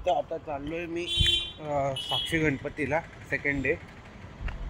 तर आता चाललोय मी साक्षी गणपतीला second day.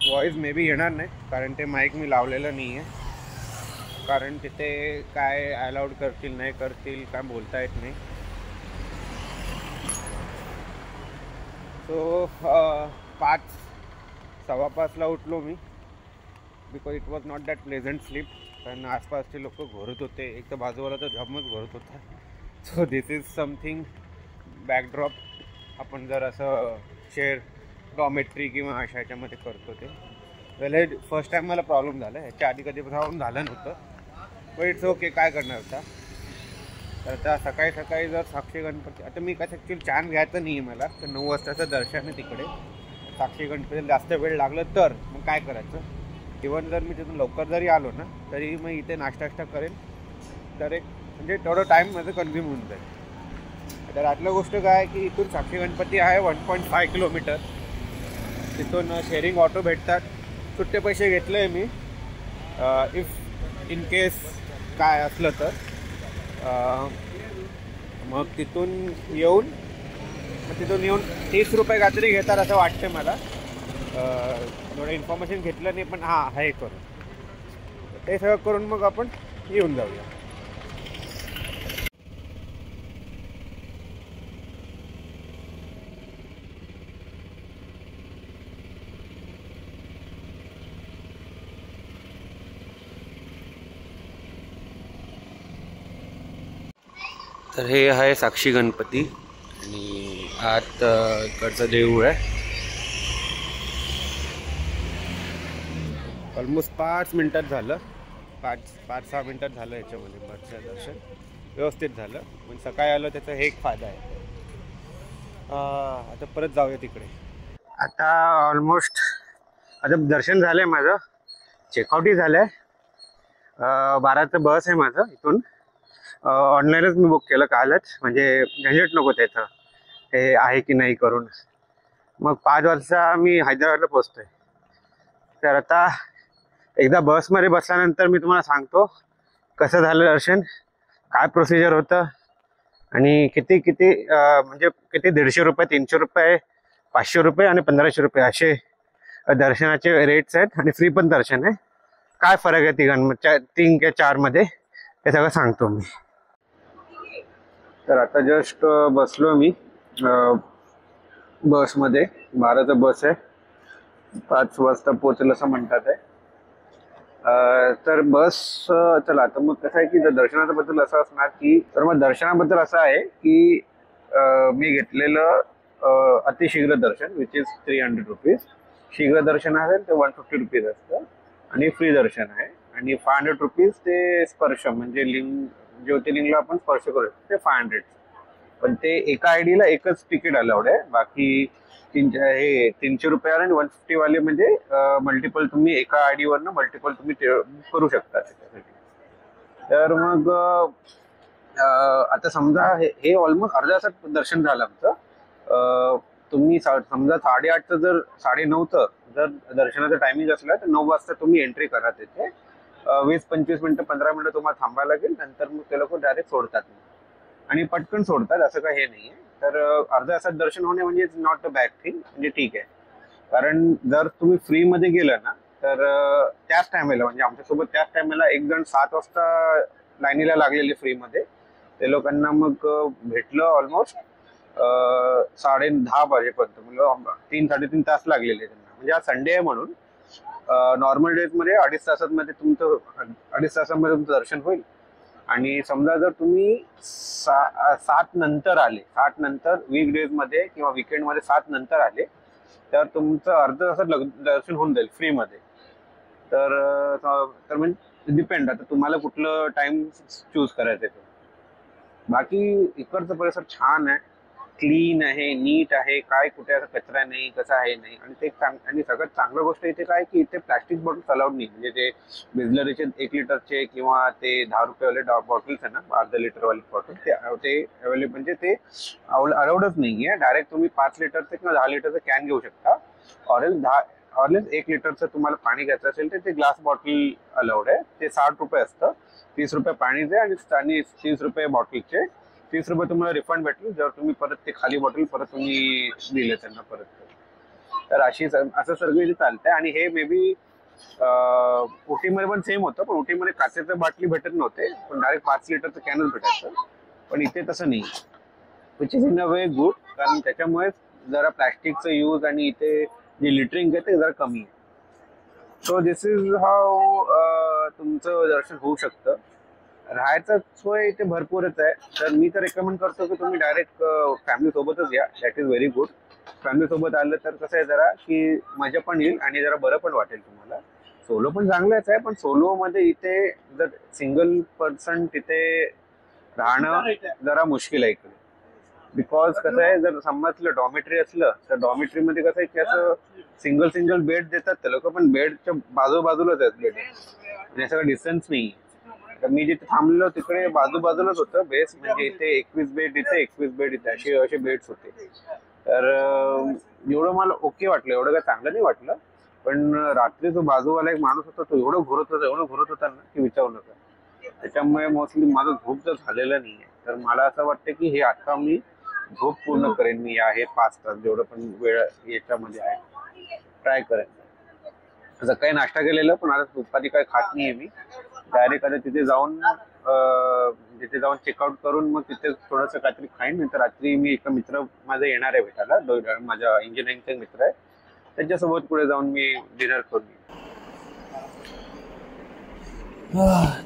Voice may be येणार नाही कारण ते माईक मी लावलेलं नाही आहे, कारण तिथे काय अलाउड करतील नाही करतील काय बोलता येत नाही. सो 5:15ला उठलो मी, because it was not that pleasant sleep. कारण आसपासचे लोक घोरत होते, एक तर बाजूवाला तर जमच घोरत होता. So this is something backdrop आपण जर असं शेअर डॉमेट्री किंवा अशा ह्याच्यामध्ये करतो ते. वेल फर्स्ट टाईम मला प्रॉब्लेम झाला, ह्याच्या आधी कधी जाऊन झालं नव्हतं. पण इट्स ओके, काय करणार होता. तर आता सकाळी सकाळी जर साक्षी गणपती, आता मी कसं ॲक्च्युली चान्स घ्यायचं नाही आहे मला, तर 9 वाजताचं दर्शन आहे तिकडे. साक्षी गणपतीला जास्त वेळ लागलं तर मग काय करायचं. इव्हन जर मी तिथून लवकर जरी आलो ना तरी मग इथे नाश्ता करेन, तर एक म्हणजे तेवढं टाईम माझं कन्झ्युम होऊन जाईल. तर आतलं गोष्ट काय की इथून साक्षी गणपती आहे 1.5 किलोमीटर. तिथून शेअरिंग ऑटो भेटतात, सुट्टे पैसे घेतले आहे मी इफ इन केस काय असलं तर. मग तिथून येऊन 30 रुपये काहीतरी घेतात असं वाटते मला. थोडं इन्फॉर्मेशन घेतलं नाही, पण हां हे करून ते सगळं करून मग आपण येऊन जाऊया. तर हे आहे साक्षी गणपती आणि आत इकडचं देऊळ आहे. ऑलमोस्ट 5 मिनिटात झालं, 5-6 मिनिटात झालं. याच्यामध्ये बसचं दर्शन व्यवस्थित झालं. पण सकाळी आलं त्याचा हे एक फायदा आहे. आता परत जाऊया तिकडे. आता ऑलमोस्ट आता दर्शन झालं आहे माझं, चेकआउटही झालं आहे. 12चं बस आहे माझं इथून. ऑनलाईनच मी बुक केलं कालच, म्हणजे झंझट नको त्याचं हे आहे की नाही करून. मग 5 वाजता मी हैदराबादला पोचतोय. तर आता एकदा बसमध्ये बसल्यानंतर मी तुम्हाला सांगतो कसं झालं दर्शन, काय प्रोसिजर होतं आणि किती म्हणजे किती 150 रुपये, 300 रुपये, 500 रुपये आणि 1500 रुपये असे दर्शनाचे रेट्स आहेत. आणि फ्री पण दर्शन आहे. काय फरक आहे 3 किंवा 4 मध्ये हे सगळं सांगतो मी. तर आता जस्ट बसलो मी बसमध्ये. 12चं बस आहे, 5 वाजता पोचेल असं म्हणतात आहे. तर बस चला. तर मग कसं आहे की दर्शनाच्या बद्दल असं असणार की, तर मग दर्शनाबद्दल असं आहे की मी घेतलेलं अतिशीघ्र दर्शन विच इज 300 रुपीज. शीघ्र दर्शन असेल ते 150 रुपीज असतं आणि फ्री दर्शन आहे. आणि 500 रुपीज ते स्पर्श, म्हणजे ज्योतिर्लिंगला आपण स्पर्श करू शकतो, ते 500. पण ते एका आयडीला एकच तिकीट अलाउड आहे. बाकी 300 रुपये आणि 150 वाले म्हणजे मल्टिपल तुम्ही एका आयडी वरनं मल्टिपल तुम्ही करू शकता त्याच्यासाठी. तर मग आता समजा हे ऑलमोस्ट अर्ध्या तासात दर्शन झालं आमचं. तुम्ही समजा 8:30चं जर 9:30चं जर दर्शनाचं टायमिंग असलं तर 9 वाजता तुम्ही एंट्री करा. तिथे 20-25 मिनिटं 15 मिनिटं तुम्हाला थांबायला लागेल. नंतर मग ते लोक डायरेक्ट सोडतात आणि पटकन सोडतात, असं काही हे नाही आहे. तर अर्ध्या तासात दर्शन होणे म्हणजे it's not a bad thing, म्हणजे ठीक आहे. कारण जर तुम्ही फ्रीमध्ये गेलं ना तर त्याच टायमाला, म्हणजे आमच्यासोबत त्याच टायमाला एक जण 7 वाजता लाईनीला लागलेले फ्रीमध्ये. ते लोकांना मग भेटलं ऑलमोस्ट 10:30 वाजेपर्यंत. म्हणजे 3-3.5 तास लागलेले त्यांना. म्हणजे आज संडे आहे म्हणून. नॉर्मल डेजमध्ये 2.5 तासांमध्ये तुमचं दर्शन होईल. आणि समजा जर तुम्ही 7 नंतर आले, 7 नंतर वीक डेज मध्ये किंवा विकेंड मध्ये 7 नंतर आले, तर तुमचं अर्ध्या तासात दर्शन होऊन जाईल फ्रीमध्ये. तर म्हणजे डिपेंड, आता तुम्हाला कुठलं टाइम चूज करायचं आहे. बाकी इकडचा परिसर छान आहे, क्लीन आहे, नीट आहे, काय कुठे असं कचरा नाही, कसं आहे नाही. आणि सगळ्यात चांगलं गोष्ट इथे काय की इथे प्लॅस्टिक बॉटल्स अलाउड नाही. म्हणजे ते बिस्लरीचे 1 लिटरचे किंवा ते 10 रुपयेवाले बॉटल्स आहे ना, अर्धा लिटरवाले बॉटल, ते अवेलेबल, म्हणजे ते अलाउडच नाही आहे. डायरेक्ट तुम्ही 5 लिटरचे किंवा 10 लिटरचं कॅन घेऊ शकता. ऑरेंज 1 लिटरचं तुम्हाला पाणी घ्यायचं असेल तर ते ग्लास बॉटल अलाउड आहे. ते 60 रुपये असतं. 30 रुपये पाणीचे आणि 30 रुपये बॉटलचे. ₹30 तुम्हाला रिफंड भेटेल जर तुम्ही परत ते खाली बॉटल परत तुम्ही दिले त्यांना परत. तर असं सगळं इथे चालतंय. आणि हे मे बी उटीमध्ये पण सेम होतं, पण उटीमध्ये काचेच्या बाटली भेटत नव्हते, पण डायरेक्ट 5 लिटरचं कॅनच भेटायचं. पण इथे तसं नाही, which is in a way good, कारण त्याच्यामुळे जरा प्लॅस्टिकचं यूज आणि इथे जे लिटरिंग आहे ते जरा कमी आहे. सो दिस इज हाऊ तुमचं दर्शन होऊ शकतं. राहायचं सोय इथे भरपूरच आहे, तर मी तर रेकमेंड करतो की तुम्ही डायरेक्ट फॅमिली सोबतच या. That is very good. Family सोबत आलं तर कसं आहे जरा की मजा पण येईल आणि जरा बरं पण वाटेल तुम्हाला. सोलो पण चांगलंच आहे, पण सोलो मध्ये इथे जर सिंगल पर्सन तिथे राहणं जरा मुश्किल आहे इकडे. बिकॉज कसं आहे, जर समजलं डॉमेट्री असलं तर डॉमेट्री मध्ये कसं आहे की असं सिंगल बेड देतात ते लोक, पण बेडच्या बाजूबाजूलाच आहेत बेड, म्हणजे सगळं डिस्टन्स नाही. तर मी जिथे थांबलो तिकडे बाजूबाजूलाच होतं बेस, म्हणजे इथे 21 बेड इथे 21 बेड इथे असे बेड्स होते. तर एवढं मला ओके वाटलं, एवढं काय चांगलं नाही वाटलं. पण रात्री जो बाजूवाला एक माणूस होता तो एवढं घोरत होता ना की विचारू नका. त्याच्यामुळे मोस्टली माझं झोप तर झालेलं नाहीये. तर मला असं वाटतं की हे आता मी झोप पूर्ण करेन. मी आहे 5 तास जेवढं पण वेळ याच्यामध्ये आहे ट्राय करेन. सकाळी नाश्ता केलेलं, पण आता दुपारी काही खात नाहीये मी. डायरेक्ट आता तिथे जाऊन चेकआउट करून मग तिथे थोडंसं काहीतरी खाईन. नंतर रात्री मी एक मित्र माझा येणार आहे भेटायला, माझ्या इंजिनिअरिंगचा मित्र आहे, त्याच्यासोबत पुढे जाऊन मी डिनर करून येईन.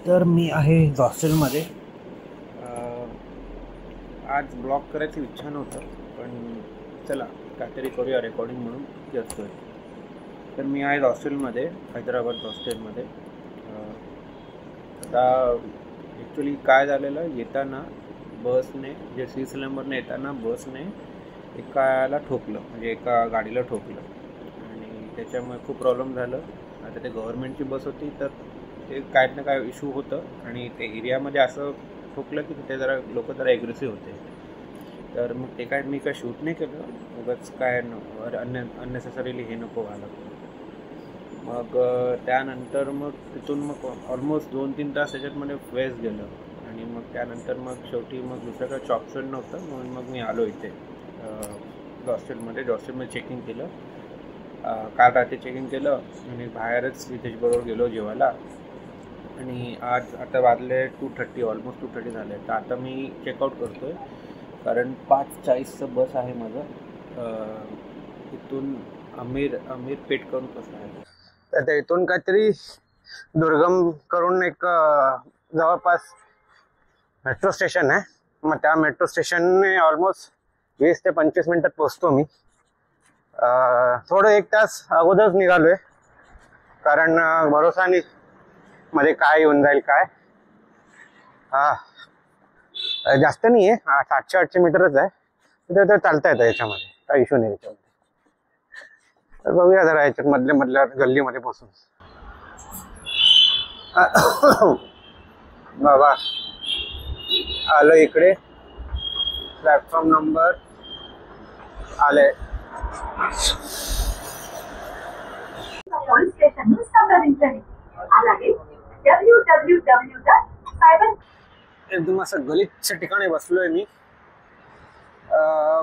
तर मी आहे हॉस्टेलमध्ये. आज ब्लॉग करायची इच्छा नव्हतं, पण चला काहीतरी करूया रेकॉर्डिंग म्हणून करतोय. तर मी आहे हॉस्टेलमध्ये, हैदराबाद हॉस्टेलमध्ये. आता ॲक्च्युली काय झालेलं, येताना बसने जे सीस नंबरने येताना बसने एकाला ठोकलं, म्हणजे एका गाडीला ठोकलं आणि त्याच्यामुळे खूप प्रॉब्लेम झालं. आता ते गव्हर्नमेंटची बस होती, तर ते काय ना काय इश्यू होतं आणि ते एरियामध्ये असं ठोकलं की तिथे जरा लोक जरा ॲग्रेसिव्ह होते. तर मग ते काय मी काय शूट नाही केलं, उगाच काय अननेसेसरीली हे नको व्हायला. मग त्यानंतर मग तिथून मग ऑलमोस्ट 2-3 तास त्याच्यामध्ये वेस्ट गेलं आणि मग त्यानंतर मग शेवटी मग दुसरं काही ऑप्शन नव्हतं, म्हणून मग मी आलो इथे हॉस्टेलमध्ये चेकिंग केलं. काल रात्री चेकिंग केलं आणि बाहेरच इथे बरोबर गेलो जेवायला. आणि आता वाजले 2:30, ऑलमोस्ट 2:30 झाले. तर आता मी चेकआउट करतो आहे, कारण 5:40चं बस आहे माझं. इथून अमीर पेठ करून कसं आहे, तर ते इथून काहीतरी दुर्गम करून एक जवळपास मेट्रो स्टेशन आहे. मग त्या मेट्रो स्टेशनने ऑलमोस्ट 20 ते 25 मिनिटात पोचतो मी. थोडं 1 तास अगोदरच निघालोय, कारण भरोसा नाही मध्ये काय येऊन जाईल काय. जास्त नाही आहे, 700-800 मीटरच आहे. तर चालता येतं याच्यामध्ये, काही इश्यू नाही त्याच्यामध्ये. तर बघूया जरा याच्यात मधल्या गल्लीमध्ये बसून. बाबा आलो इकडे, प्लॅटफॉर्म नंबर आले. एकदम असं गलिच्छ ठिकाणी बसलोय मी.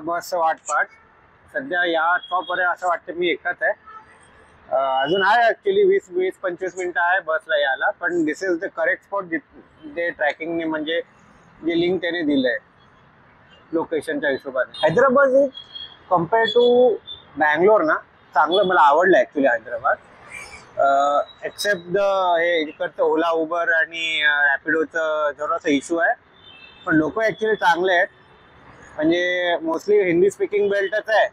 बस वाट पाहत. सध्या या स्टॉपवर असं वाटतं मी एकटाच आहे. अजून आहे ऍक्च्युली 20-25 मिनिटं आहे बसला यायला, पण this is the correct spot जे ट्रॅकिंगने, म्हणजे जे लिंक त्याने दिलंय लोकेशनच्या हिशोबाने. Hyderabad is compare to Bangalore ना चांगलं मला आवडलं ऍक्च्युली हैदराबाद. एक्सेप्ट द हे इकडचं ओला उबर आणि रॅपिडोचं थोडासा इश्यू आहे, पण लोक ऍक्च्युली चांगले आहेत. म्हणजे मोस्टली हिंदी स्पीकिंग बेल्टच आहे.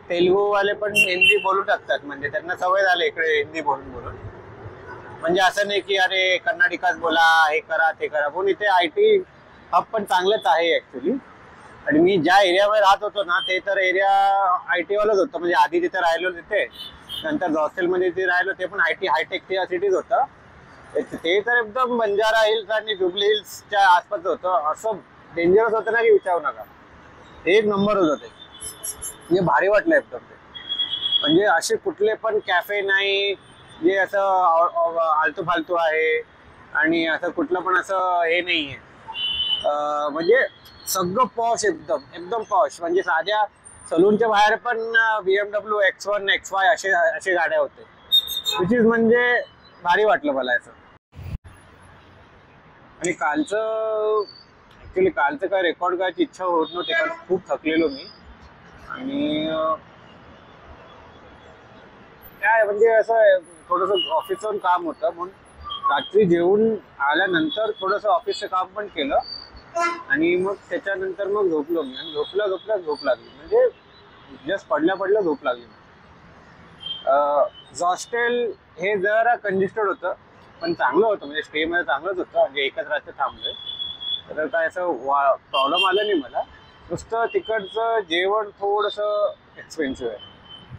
तेलुगूवाले पण हिंदी बोलू टाकतात, म्हणजे त्यांना सवय झाली इकडे हिंदी बोलून. म्हणजे असं नाही की अरे कर्नाटकात बोला, हे करा ते करा. पण इथे IT हब पण चांगलंच आहे ऍक्च्युली. आणि मी ज्या एरियावर राहत होतो ना ते तर एरिया IT वालाच होतं. म्हणजे आधी जिथे राहिलो तिथे, नंतर हॉस्टेलमध्ये जे राहिलो ते पण हायटेक सिटीज होतं. ते तर एकदम बंजारा हिल्स आणि जुबली हिल्सच्या आसपास होतं. असं डेंजरस होतं ना की विचारू नका. एक नंबर होतं ते, म्हणजे भारी वाटलं एकदम ते. म्हणजे असे कुठले पण कॅफे नाही जे असं आलतू फालतू आहे, आणि असं कुठलं पण असं हे नाही आहे. म्हणजे सगळं पॉश, एकदम एकदम पॉश. म्हणजे साध्या सलूनच्या बाहेर पण BMW X1 XY असे गाड्या होते, विच इज म्हणजे भारी वाटलं मला याचं. आणि कालचं काय रेकॉर्ड करायची इच्छा होत नव्हती, कारण खूप थकलेलो मी. आणि काय म्हणजे असं थोडंसं ऑफिसचं काम होतं, म्हणून रात्री जेवून आल्यानंतर थोडंसं ऑफिसचं काम पण केलं. आणि मग त्याच्यानंतर मग झोपलो मी. आणि झोप लागली, म्हणजे जस्ट पडल्या झोप लागली. हॉस्टेल हे जरा कंजेस्टेड होतं, पण चांगलं होतं, म्हणजे स्टे मध्ये चांगलंच होतं. म्हणजे एकच रात्र थांबलोय, तर काय असं प्रॉब्लेम आला नाही मला. नुसतं तिकडचं जेवण थोडंसं एक्सपेन्सिव्ह आहे,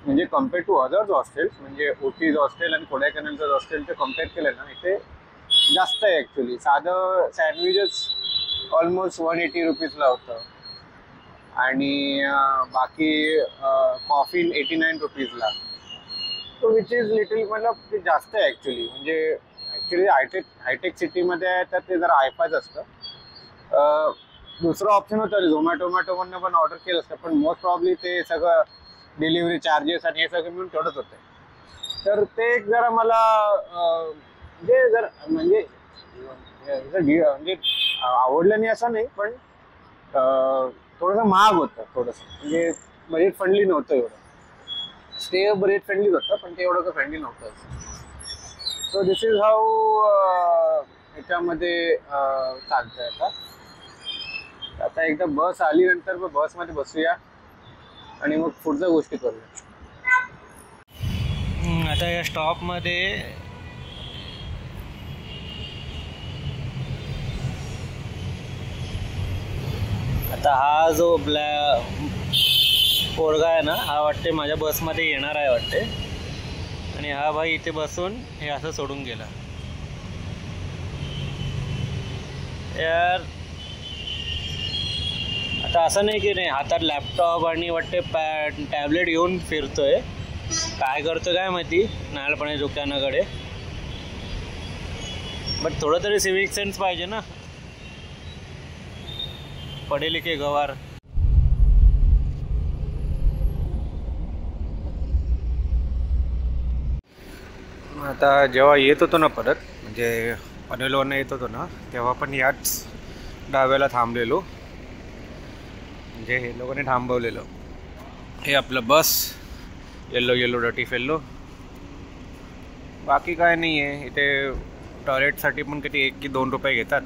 म्हणजे कम्पेअर टू अदर्स हॉस्टेल्स. म्हणजे ओटीज हॉस्टेल आणि कोडायकनालचं हॉस्टेलचं कम्पेअर केलं ना, इथे जास्त आहे ॲक्च्युली. साधं सँडविचच ऑलमोस्ट 180 रुपीजला होतं, आणि बाकी कॉफी 89 रुपीजला. तो विच इज लिटिल, मतलब ते जास्त आहे ॲक्च्युली. म्हणजे ॲक्च्युली हायटेक सिटीमध्ये आहे तर ते जरा हायफायच असतं. दुसरं ऑप्शन होतं झोमॅटोमॅटोमधनं पण ऑर्डर केलं असतं, पण मोस्ट प्रॉब्ली ते सगळं डिलिव्हरी चार्जेस आणि हे सगळं मिळून तेवढंच होतं. तर ते एक जरा मला म्हणजे आवडलं नाही असं नाही, पण थोडंसं महाग होतं, थोडंसं म्हणजे बजेट फ्रेंडली नव्हतं एवढं. स्टे बजेट फ्रेंडलीच होतं, पण ते एवढं फ्रेंडली नव्हतं. सो दिस इज हाऊ याच्यामध्ये चालतंय. आता एकदा बस आली नंतर मग बसमध्ये बसूया आणि मग पुढच्या गोष्टी करूया. आता या स्टॉपमध्ये आता हा जो पोरगा आहे ना, हा वाटते माझ्या बसमध्ये येणार आहे वाटते. आणि हा भाई इथे बसून हे असं सोडून गेला यार. आता असं नाही की नाही, हातात लॅपटॉप आणि वाटते टॅबलेट घेऊन फिरतोय. काय करतो काय माहिती नाळपणे दुकानाकडे. बट थोडं तरी सिविक सेन्स पाहिजे ना, पढे लिखे गवार. आता जेव्हा येत होतो ना परत, म्हणजे पनवेलवरनं येत होतो ना, तेव्हा पण याच डाव्याला थांबलेलो. म्हणजे हे लोकांनी थांबवलेलं. हे आपलं बस येल्लो डटी फेल्लो. बाकी काय नाही आहे इथे. टॉयलेटसाठी पण किती 1 की 2 रुपये घेतात.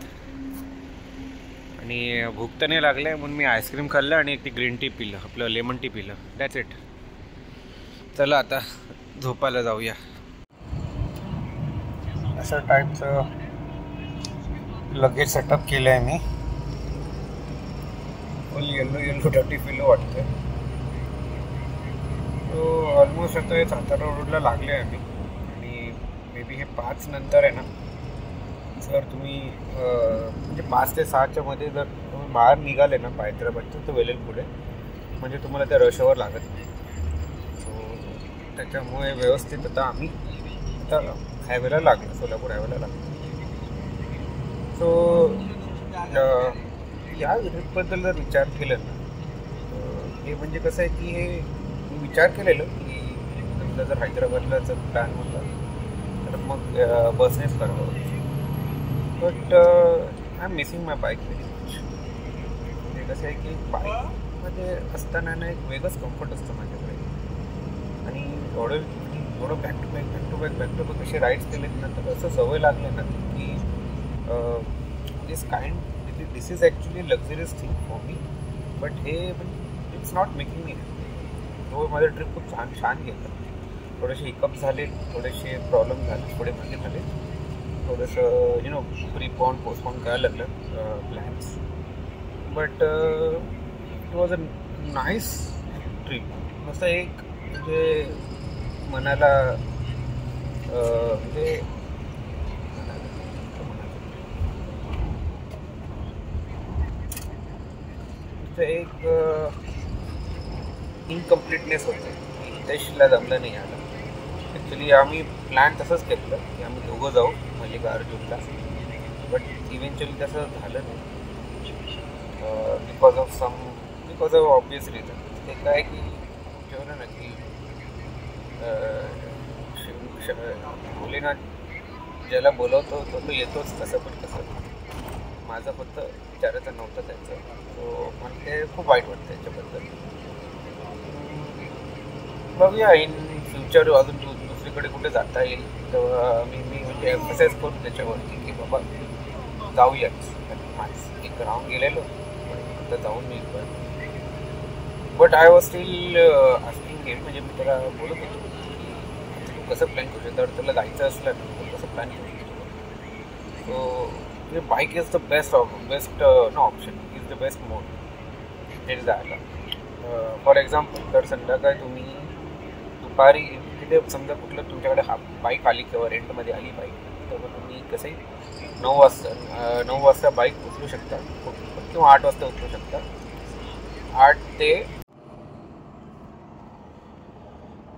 आणि भूक तर नाही लागले म्हणून मी आईस्क्रीम खाल्लं आणि एक ती ग्रीन टी पिलं, आपलं लेमन टी पिलं. That's it. चला आता झोपायला जाऊया. अशा टाईपचं लगेच सेटअप केलं आहे मी. फुल येल्लो डटी पिलो वाटतं. तो ऑलमोस्ट आता सातारा रोडला लागले आहे मी. आणि मे बी हे 5 नंतर आहे ना, जर तुम्ही म्हणजे 5 ते 6च्या मध्ये जर तुम्ही बाहेर निघाले ना हैदराबादचं, तर वेलेल पुढे, म्हणजे तुम्हाला त्या रशवर लागत नाही. सो त्याच्यामुळे व्यवस्थित आता आम्ही आता हायवेला लागलो, सोलापूर हायवेला लागलो. सो या ट्रिपबद्दल जर विचार केलं ना, हे म्हणजे कसं आहे की हे मी विचार केलेलं की समजा जर हैदराबादला जर प्लॅन होता तर मग बसनेच करावं. But I am missing my bike very much. म्हणजे कसं आहे की बाईकमध्ये असताना ना एक वेगळंच कम्फर्ट असतं माझ्याकडे. आणि एवढं बॅक टू बॅक असे राईड्स केलेत ना, तर असं सवय लागले ना की this is actually luxurious thing for me. But hey it's not making me. तो माझं ट्रिप खूप छान गेलं. थोडेसे हिकअप झाले, थोडेसे प्रॉब्लेम झाले, थोडे मागे झाले, थोडंसं पोस्टपोन करायला लागलं plans. But it was a nice trip. मस्त एक म्हणजे मनाला म्हणजे एक इनकम्प्लीटनेस होतं. हितेशला जमलं नाही आलं. ॲक्च्युली आम्ही प्लॅन तसंच केलं की आम्ही दोघं जाऊ मल्लिकार्जुनला, बट इव्हेंच्युअली तसं झालं नाही. Because of obvious reason. ते काय की ठेवलं ना की मुलींना ज्याला बोलवतो तो येतोच कसं पण कसं. माझं फक्त विचारायचं नव्हतं त्यांचं. सो मला ते खूप वाईट वाटतं त्याच्याबद्दल. बघूया इन फ्युचर अजून दुसरीकडे कुठे जाता येईल तेव्हा मी म्हणजे एम्फसाइज करू त्याच्यावरती की बाबा जाऊयाच. एक राऊंड गेलेलो पण आता जाऊन मी but I was still asking him. म्हणजे मी त्याला बोलत होतो की तू कसं प्लॅन करू शकतो. तुला जायचं असलं ना तर कसं प्लॅन करू शकतो. So bike is the best option is the best mode तिथे जायला. फॉर एक्झाम्पल तर संध्याकाळी तुम्ही दुपारी तिथे समजा कुठलं तुमच्याकडे बाईक आली किंवा रेंटमध्ये आली बाईक तेव्हा तुम्ही कसंही 9 वाजता बाईक उचलू शकता किंवा 8 वाजता उचलू शकता. 8 ते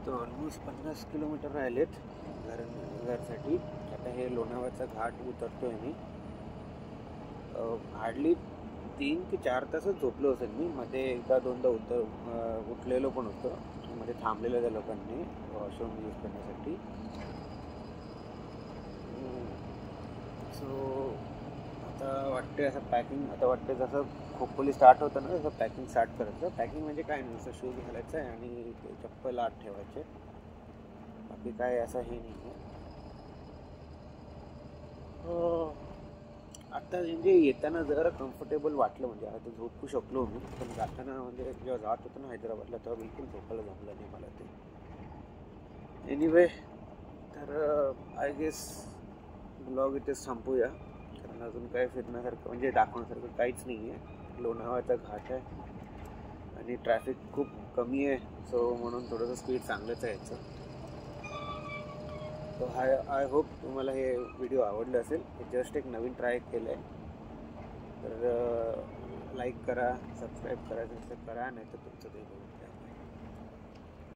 तर ऑलमोस्ट 50 किलोमीटर राहिलेत घरसाठी. आता हे लोणावळ्याचा घाट उतरतोय मी. हार्डली 3 ते 4 तासच झोपलो असेल मी. मध्ये एकदा दोनदा उठलेलो पण होतं. मध्ये थांबलेलं त्या लोकांनी वॉशरूम यूज करण्यासाठी. सो आता वाटते असं पॅकिंग आता वाटते जसं खोपोली स्टार्ट होतं ना तसं पॅकिंग स्टार्ट करायचं. पॅकिंग म्हणजे काय नाही, जसं शूज घालायचं आहे आणि ते चप्पल आत ठेवायचे. बाकी काय असं हे नाही आहे. आता म्हणजे येताना जरा कम्फर्टेबल वाटलं. म्हणजे आता झोपू शकलो मी. पण जाताना म्हणजे जेव्हा जात होतो ना हैदराबादला तेव्हा बिलकुल झोपायला जमलं नाही मला ते. एनिवे तर आय गेस ब्लॉग इथेच थांबूया. कारण अजून काय फिरण्यासारखं म्हणजे दाखवण्यासारखं काहीच नाही आहे. लोणावळ्याचा घाट आहे आणि ट्रॅफिक खूप कमी आहे. सो म्हणून थोडंसं स्पीड चांगलंच आहे याचं. तो आय होप तुम्हाला हे व्हिडिओ आवडलं असेल. जस्ट एक नवीन ट्राय केलं आहे. तर लाईक करा, सबस्क्राईब करा, करा नाही तर तुमचं ते बघून